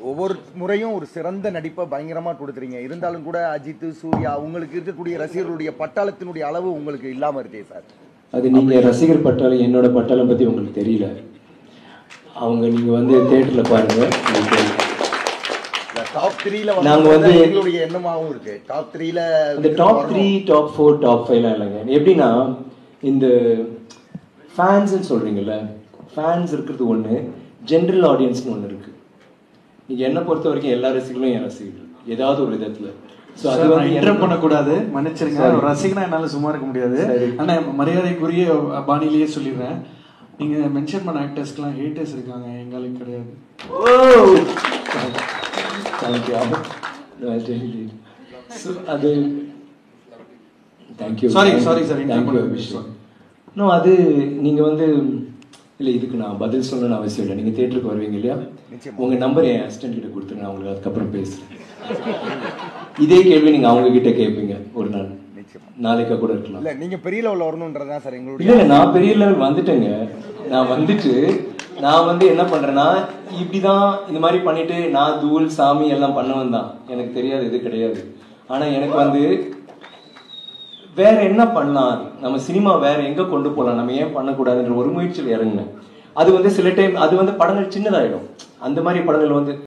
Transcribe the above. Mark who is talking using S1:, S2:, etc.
S1: ஒவ்வொரு முறையும் ஒரு சிறந்த நடிப்பை பயங்கரமா கொடுத்துறீங்க. இருந்தாலும் கூட அஜித், சூர்யா உங்களுக்கு இருக்கக்கூடிய ரசிகர்களுடைய பட்டாளத்தினுடைய அளவு உங்களுக்கு இல்லாம இருக்கே சார்.
S2: அது நீங்க ரசிகர் பட்டாளம், என்னோட பட்டாளம் பத்தி உங்களுக்கு தெரியல. அவங்க நீங்க வந்து தியேட்டர்ல பாருங்க.
S1: டாப் 3ல
S2: நாங்க வந்து
S1: எங்களுடைய எண்ணமாவும் இருக்கு. டாப் 3ல
S2: அந்த டாப் 3, டாப் 4, டாப் 5லாம் இல்லைங்க. எப்படின்னா இந்த ஃபேன்ஸ்ன்னு சொல்றீங்கல்ல, ஃபேன்ஸ் இருக்கிறது ஒன்று, ஜென்ரல் ஆடியன்ஸ்னு ஒன்று இருக்கு. நீங்க என்ன பொறுத்த வரைக்கும் எல்லா ரசிகர்களும் என் ரசிகர்கள் ஏதாவது ஒரு விதத்துல. ஸோ அது வந்து
S3: இன்டர் பண்ணக்கூடாது, மன்னிச்சிருங்க. ரசிகனா என்னால் சும்மா இருக்க முடியாது. ஆனால் மரியாதைக்குரிய பாணியிலேயே சொல்லிடுறேன், நீங்க மென்ஷன் பண்ண ஆக்டர்ஸ்க்குலாம் ஹேட்டர்ஸ் இருக்காங்க, எங்களுக்கு கிடையாது.
S2: அது தேங்க்யூ.
S3: Sorry sir.
S2: இன்னும் அது நீங்க வந்து இல்லை, இதுக்கு நான் பதில் சொல்லணும்னு அவசியம் இல்லை. நீங்கள் தியேட்டருக்கு வருவீங்க இல்லையா, உங்கள் நம்பர் என் அசிஸ்டன்ட் கிட்ட கொடுத்துருங்க, நான் உங்களுக்கு அதுக்கப்புறம் பேசுகிறேன். இதே கேள்வி நீங்கள் அவங்க கிட்ட கேட்பீங்க ஒரு நாள், நாளைக்கா கூட இருக்கலாம்.
S1: இல்லை, நீங்கள் பெரிய லெவலில் வரணுன்றதான் சார் எங்களுடைய.
S2: இல்லை, நான் பெரிய லெவல் வந்துட்டேங்க. நான் வந்துட்டு நான் வந்து என்ன பண்ணுறேன்னா, இப்படி தான் இந்த மாதிரி பண்ணிட்டு நான் தூள் சாமி எல்லாம் பண்ணவன் தான். எனக்கு தெரியாது, இது கிடையாது. ஆனால் எனக்கு வந்து வேற என்ன பண்ணலாம், நம்ம சினிமா வேற எங்க கொண்டு போகலாம், நம்ம ஏன் பண்ணக்கூடாதுன்ற ஒரு முயற்சியில் இறங்கினேன். அது வந்து சில டைம் அது வந்து படங்கள் சின்னதாயிடும். அந்த மாதிரி படங்கள் வந்து